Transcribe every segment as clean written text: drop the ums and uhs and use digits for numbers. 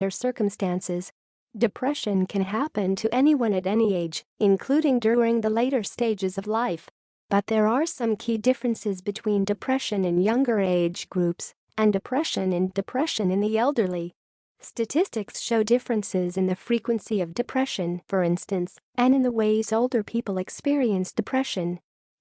their circumstances. Depression can happen to anyone at any age, including during the later stages of life. But there are some key differences between depression in younger age groups and depression in the elderly. Statistics show differences in the frequency of depression, for instance, and in the ways older people experience depression.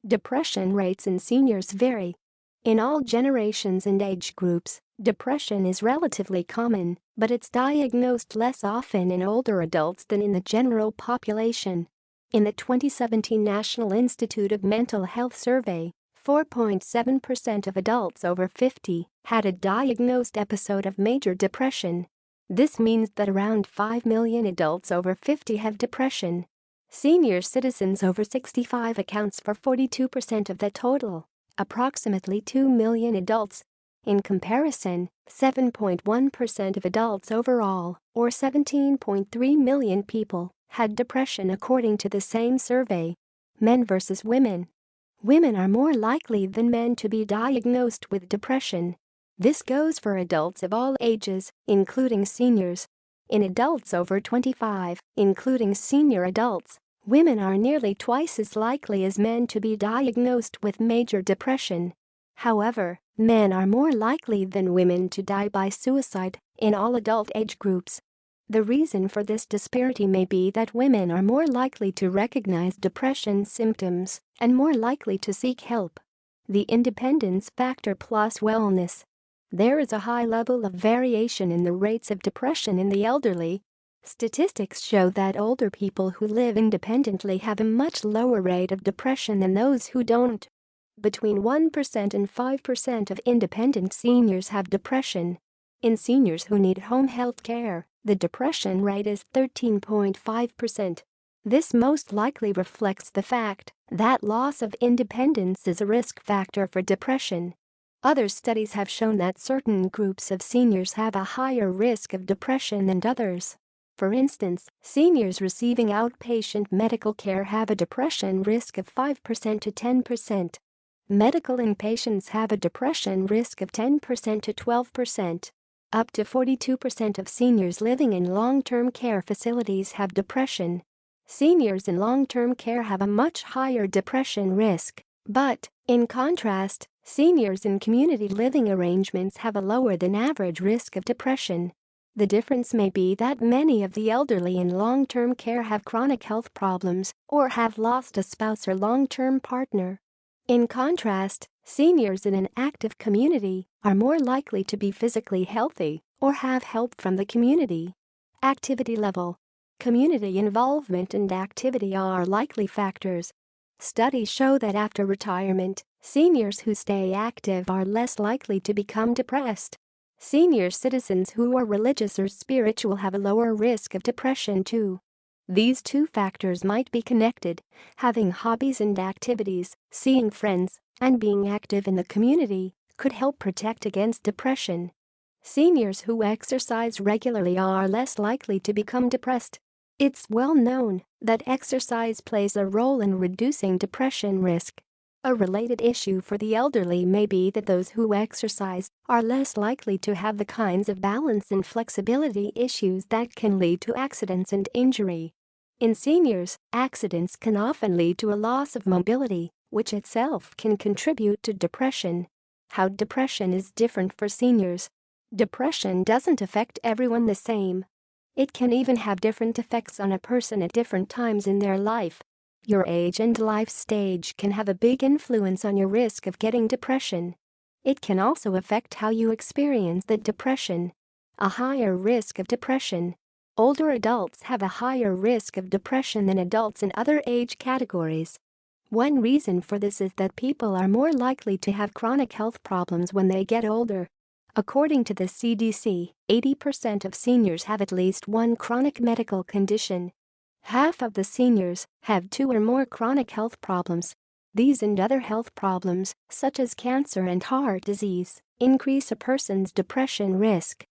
Depression rates in seniors vary. In all generations and age groups, depression is relatively common, but it's diagnosed less often in older adults than in the general population. In the 2017 National Institute of Mental Health survey, 4.7% of adults over 50 had a diagnosed episode of major depression. This means that around 5 million adults over 50 have depression. Senior citizens over 65 accounts for 42% of the total, approximately 2 million adults. In comparison, 7.1% of adults overall, or 17.3 million people, had depression according to the same survey. Men versus women. Women are more likely than men to be diagnosed with depression. This goes for adults of all ages, including seniors. In adults over 25, including senior adults, women are nearly twice as likely as men to be diagnosed with major depression. However, men are more likely than women to die by suicide in all adult age groups. The reason for this disparity may be that women are more likely to recognize depression symptoms and more likely to seek help. The independence factor plus wellness. There is a high level of variation in the rates of depression in the elderly. Statistics show that older people who live independently have a much lower rate of depression than those who don't. Between 1% and 5% of independent seniors have depression. In seniors who need home health care, the depression rate is 13.5%. This most likely reflects the fact that loss of independence is a risk factor for depression. Other studies have shown that certain groups of seniors have a higher risk of depression than others. For instance, seniors receiving outpatient medical care have a depression risk of 5% to 10%. Medical inpatients have a depression risk of 10% to 12%. Up to 42% of seniors living in long-term care facilities have depression. Seniors in long-term care have a much higher depression risk, but, in contrast, seniors in community living arrangements have a lower than average risk of depression. The difference may be that many of the elderly in long-term care have chronic health problems or have lost a spouse or long-term partner. In contrast, seniors in an active community are more likely to be physically healthy or have help from the community. Activity level. Community involvement and activity are likely factors. Studies show that after retirement, seniors who stay active are less likely to become depressed. Senior citizens who are religious or spiritual have a lower risk of depression too. These two factors might be connected. Having hobbies and activities, seeing friends, and being active in the community could help protect against depression. Seniors who exercise regularly are less likely to become depressed. It's well known that exercise plays a role in reducing depression risk. A related issue for the elderly may be that those who exercise are less likely to have the kinds of balance and flexibility issues that can lead to accidents and injury. In seniors, accidents can often lead to a loss of mobility, which itself can contribute to depression. How depression is different for seniors. Depression doesn't affect everyone the same. It can even have different effects on a person at different times in their life. Your age and life stage can have a big influence on your risk of getting depression. It can also affect how you experience the depression. A higher risk of depression. Older adults have a higher risk of depression than adults in other age categories. One reason for this is that people are more likely to have chronic health problems when they get older. According to the CDC, 80% of seniors have at least one chronic medical condition. Half of the seniors have 2 or more chronic health problems. These and other health problems, such as cancer and heart disease, increase a person's depression risk.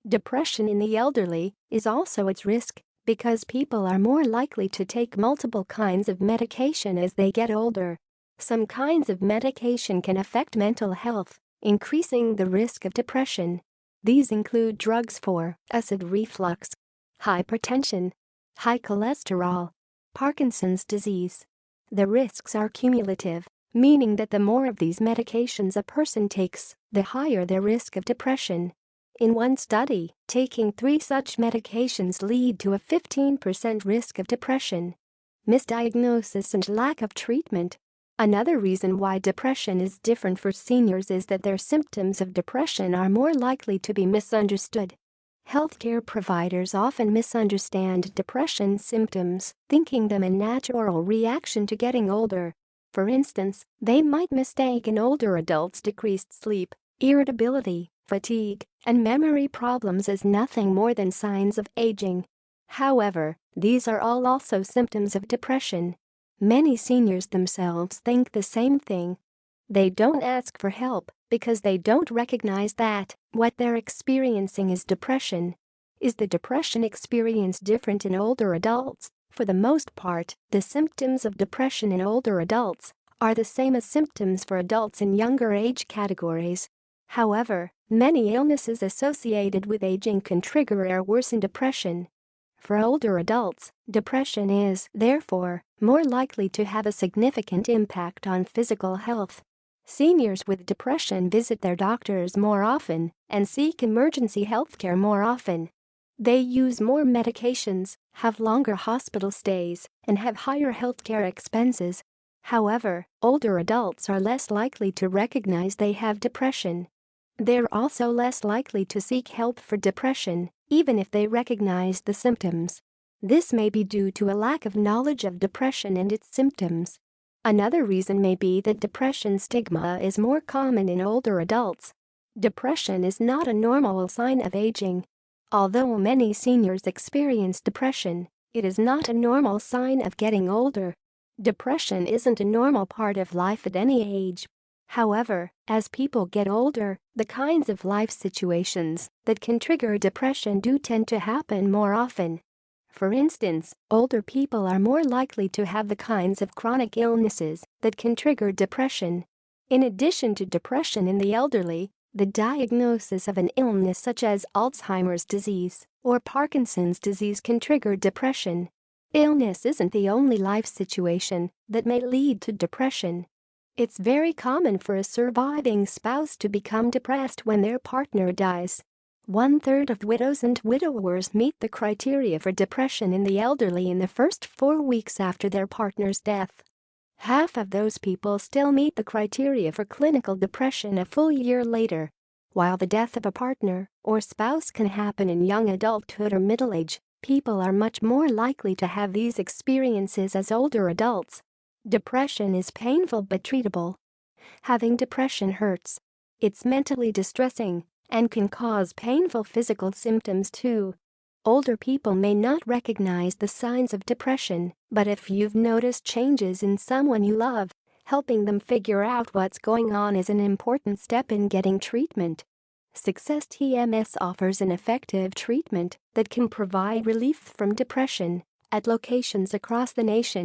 Depression in the elderly is also at risk because people are more likely to take multiple kinds of medication as they get older. Some kinds of medication can affect mental health, increasing the risk of depression. These include drugs for acid reflux, hypertension, high cholesterol, Parkinson's disease. The risks are cumulative, meaning that the more of these medications a person takes, the higher their risk of depression. In one study, taking 3 such medications lead to a 15% risk of depression. Misdiagnosis and lack of treatment. Another reason why depression is different for seniors is that their symptoms of depression are more likely to be misunderstood. Healthcare providers often misunderstand depression symptoms, thinking them a natural reaction to getting older. For instance, they might mistake an older adult's decreased sleep, irritability, fatigue, and memory problems as nothing more than signs of aging. However, these are all also symptoms of depression. Many seniors themselves think the same thing. They don't ask for help because they don't recognize that what they're experiencing is depression. Is the depression experience different in older adults? For the most part, the symptoms of depression in older adults are the same as symptoms for adults in younger age categories. However, many illnesses associated with aging can trigger or worsen depression. For older adults, depression is, therefore, more likely to have a significant impact on physical health. Seniors with depression visit their doctors more often and seek emergency health care more often. They use more medications, have longer hospital stays, and have higher healthcare expenses. However, older adults are less likely to recognize they have depression. They're also less likely to seek help for depression, even if they recognize the symptoms. This may be due to a lack of knowledge of depression and its symptoms. Another reason may be that depression stigma is more common in older adults. Depression is not a normal sign of aging. Although many seniors experience depression, it is not a normal sign of getting older. Depression isn't a normal part of life at any age. However, as people get older, the kinds of life situations that can trigger depression do tend to happen more often. For instance, older people are more likely to have the kinds of chronic illnesses that can trigger depression. In addition to depression in the elderly, the diagnosis of an illness such as Alzheimer's disease or Parkinson's disease can trigger depression. Illness isn't the only life situation that may lead to depression. It's very common for a surviving spouse to become depressed when their partner dies. 1/3 of widows and widowers meet the criteria for depression in the elderly in the first 4 weeks after their partner's death. Half of those people still meet the criteria for clinical depression a full year later. While the death of a partner or spouse can happen in young adulthood or middle age, people are much more likely to have these experiences as older adults. Depression is painful but treatable. Having depression hurts. It's mentally distressing and can cause painful physical symptoms too. Older people may not recognize the signs of depression, but if you've noticed changes in someone you love, helping them figure out what's going on is an important step in getting treatment. Success TMS offers an effective treatment that can provide relief from depression at locations across the nation.